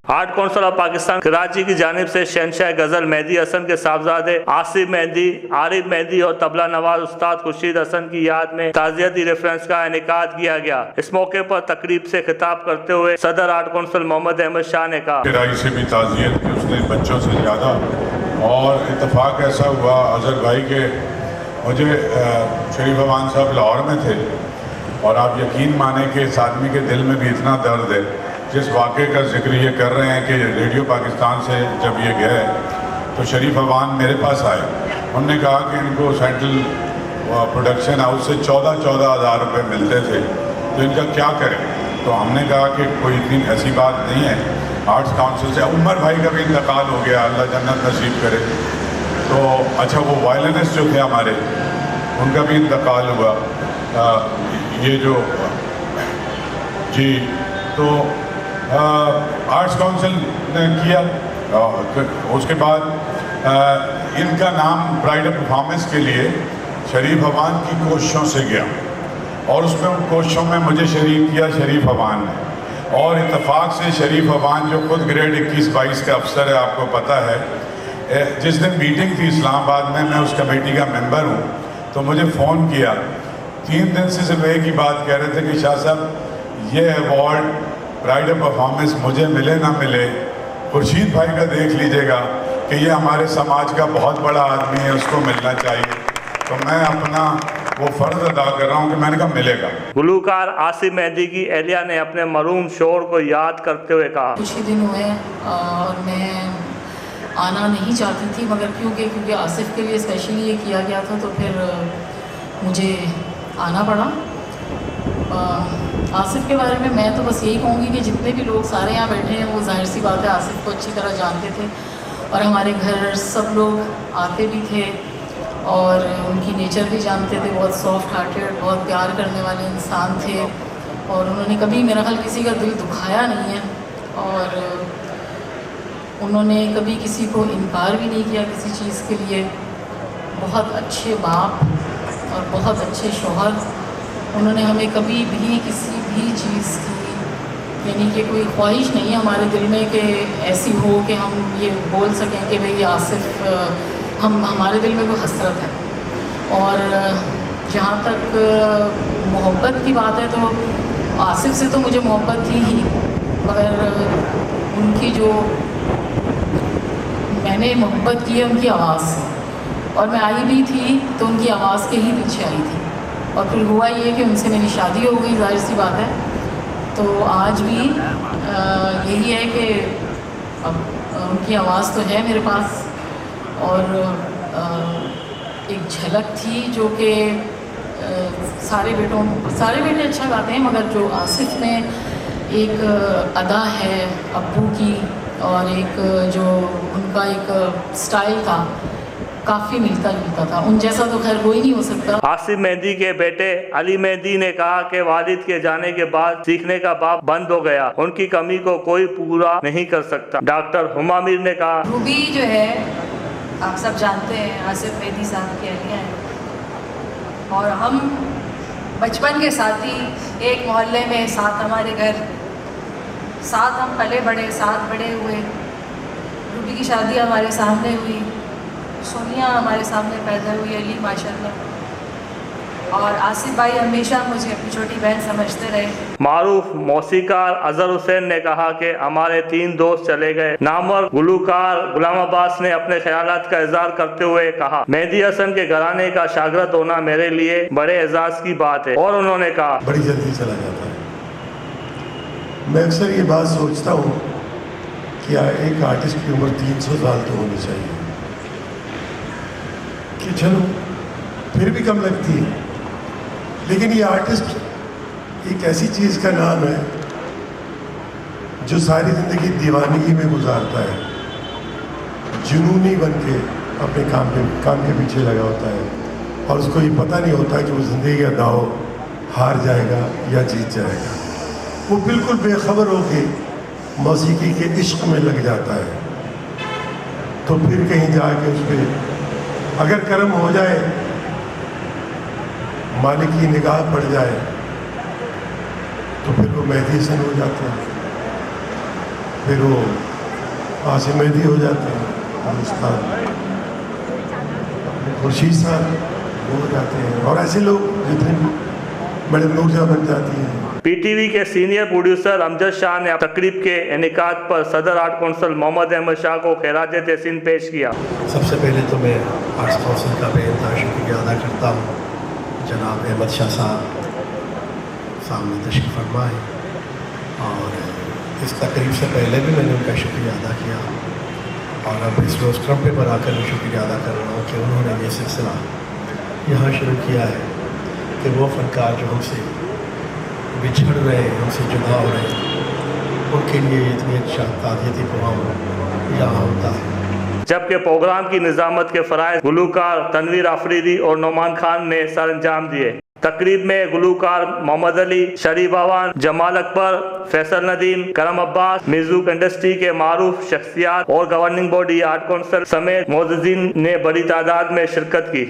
Art council of Pakistan Karachi की जानिब से शहनशाह गजल मेहदी हसन के साहबजादे आसिफ मेहदी, आरिफ मेहदी और तबला नवाज उस्ताद खुर्शीद हसन की याद में ताज़ियती रेफरेंस का इनेकाद किया गया। इस मौके पर तकरीब से खिताब करते हुए सदर आर्ट काउंसिल मोहम्मद अहमद शाह ने कहा, किराई से भी ताज़ियत की उसने बच्चों से ज़्यादा, और इत्तेफाक ऐसा हुआ अजहर भाई के मुझे शरीफ अमान साहब लाहौर में थे, और आप यकीन माने कि इस आदमी के दिल में भी इतना दर्द है। जिस वाक़े का जिक्र ये कर रहे हैं कि रेडियो पाकिस्तान से जब ये गए तो शरीफ अवान मेरे पास आए, उन्होंने कहा कि इनको सेंट्रल प्रोडक्शन हाउस से 14 हज़ार रुपये मिलते थे, तो इनका क्या करें। तो हमने कहा कि कोई इतनी ऐसी बात नहीं है, आर्ट्स काउंसिल से उमर भाई का भी इंतकाल हो गया, अल्लाह जन्नत नसीब करे। तो अच्छा वो वायलिनिस्ट जो थे हमारे, उनका भी इंतकाल हुआ। ये जो जी तो आर्ट्स काउंसिल ने किया, उसके बाद इनका नाम प्राइड ऑफ परफॉर्मेंस के लिए शरीफ अवान की कोशिशों से गया, और उसमें उन कोशिशों में मुझे शरीक किया शरीफ अवान ने। और इत्तेफाक से शरीफ अवान जो खुद ग्रेड 21-22 का अफसर है, आपको पता है, जिस दिन मीटिंग थी इस्लामाबाद में, मैं उस कमेटी का मेंबर हूँ, तो मुझे फ़ोन किया। 3 दिन से सिर्फ एक ही बात कह रहे थे कि शाह साहब ये अवार्ड प्राइड ऑफ परफॉर्मेंस मुझे मिले ना मिले, खुर्शीद भाई का देख लीजिएगा कि ये हमारे समाज का बहुत बड़ा आदमी है, उसको मिलना चाहिए। तो मैं अपना वो फ़र्ज़ अदा कर रहा हूँ कि मैंने कहा मिलेगा। गुलूकार आसिफ मेहदी की एहलिया ने अपने मरहूम शोहर को याद करते हुए कहा, कुछ ही दिन हुए और मैं आना नहीं चाहती थी, मगर क्योंकि आसिफ के लिए स्पेशली ये किया गया था तो फिर मुझे आना पड़ा। आसिफ के बारे में मैं तो बस यही कहूँगी कि जितने भी लोग सारे यहाँ बैठे हैं वो जाहिर सी बात है आसिफ को अच्छी तरह जानते थे, और हमारे घर सब लोग आते भी थे और उनकी नेचर भी जानते थे। बहुत सॉफ्ट हार्टेड, बहुत प्यार करने वाले इंसान थे, और उन्होंने कभी मेरा ख्याल किसी का दिल दुखाया नहीं है, और उन्होंने कभी किसी को इनकार भी नहीं किया किसी चीज़ के लिए। बहुत अच्छे बाप और बहुत अच्छे शौहर। उन्होंने हमें कभी भी किसी भी चीज़ की, यानी कि कोई ख्वाहिश नहीं है हमारे दिल में कि ऐसी हो कि हम ये बोल सकें कि भाई आसिफ, हमारे दिल में कोई हसरत है। और जहाँ तक मोहब्बत की बात है तो आसिफ से तो मुझे मोहब्बत थी ही, मगर उनकी जो मैंने मोहब्बत की है उनकी आवाज़ से, और मैं आई भी थी तो उनकी आवाज़ के ही पीछे आई थी। और फिर हुआ ये कि उनसे मेरी शादी हो गई, जाहिर सी बात है। तो आज भी यही है कि अब उनकी आवाज़ तो है मेरे पास, और एक झलक थी जो कि सारे बेटे अच्छा गाते हैं, मगर जो आसिफ में एक अदा है अब्बू की, और एक जो उनका एक स्टाइल था, काफ़ी मिलता जुलता था। उन जैसा तो खैर कोई नहीं हो सकता। आसिफ मेहदी के बेटे अली मेहदी ने कहा कि वालिद के जाने के बाद सीखने का बाब बंद हो गया, उनकी कमी को कोई पूरा नहीं कर सकता। डॉक्टर हुमा मीर ने कहा, रूबी जो है आप सब जानते हैं आसिफ मेहदी साहब की अहलिया है, और हम बचपन के साथी, एक मोहल्ले में, साथ हमारे घर, साथ हम पले बड़े, साथ बड़े हुए। रूबी की शादी हमारे सामने हुई, सोनिया हमारे सामने पैदा हुई, अली माशाल्लाह। और आसिफ भाई हमेशा मुझे अपनी छोटी बहन समझते रहे। मारूफ मौसीकार अजहर हुसैन ने कहा कि हमारे 3 दोस्त चले गए। नामवर गुलूकार गुलाम अब्बास ने अपने ख्यालात का इजहार करते हुए कहा, मेहदी हसन के घराने का शागिर्द होना मेरे लिए बड़े एजाज की बात है। और उन्होंने कहा, बड़ी जल्दी चला जाता है। मैं अक्सर ये बात सोचता हूँ कि एक आर्टिस्ट की उम्र 300 साल तो होनी चाहिए, कि चलो फिर भी कम लगती है, लेकिन ये आर्टिस्ट एक ऐसी चीज़ का नाम है जो सारी ज़िंदगी दीवानगी में गुजारता है, जुनूनी बन के अपने काम के पीछे लगा होता है, और उसको ये पता नहीं होता कि वो ज़िंदगी का दाव हार जाएगा या जीत जाएगा। वो बिल्कुल बेखबर होके मौसीकी के इश्क में लग जाता है, तो फिर कहीं जाके उस पर अगर कर्म हो जाए, मालिक की निगाह पड़ जाए, तो फिर वो मेहदी हसन हो जाते हैं। फिर वो आसिम मेहदी हो जाते हैं, और उस्ताद खुर्शीद साहब वो हो जाते हैं, और ऐसे लोग जितने भी बड़े नूरजा बन जाती हैं। पीटीवी के सीनियर प्रोड्यूसर अमजद शाह ने तकरीब के इनेकाद पर सदर आर्ट कौंसिल मोहम्मद अहमद शाह को खिराज तहसीन पेश किया। सबसे पहले तो मैं आर्ट्स काउंसिल का बेइंतहा शुक्रिया अदा करता हूँ। जनाब अहमद शाह साहब सामने तशरीफ़ फरमा है, और इस तकरीब से पहले भी मैंने उनका शुक्रिया अदा किया, और अब इस रोस्ट्रम पे पर आकर मैं शुक्रिया अदा कर रहा हूँ कि उन्होंने ये सिलसिला यहाँ शुरू किया है कि वो फ़नकार जो हमसे बिछड़ रहे हैं, हमसे जुदा हो रहे हैं, उनके लिए इतनी अच्छा ताज़ियती प्रोग्राम यहाँ होता है। जबकि प्रोग्राम की निज़ामत के फ़राइज़ गुलूकार तनवीर आफरीदी और नौमान खान ने सर अंजाम दिए। तकरीब में गुलूकार मोहम्मद अली, शरीफ आवान, जमाल अकबर, फैसल नदीम, करम अब्बास, म्यूजिक इंडस्ट्री के मारूफ शख्सियात और गवर्निंग बॉडी आर्ट कौंसिल समेत मोअज़्ज़िज़ीन ने बड़ी तादाद में शिरकत की।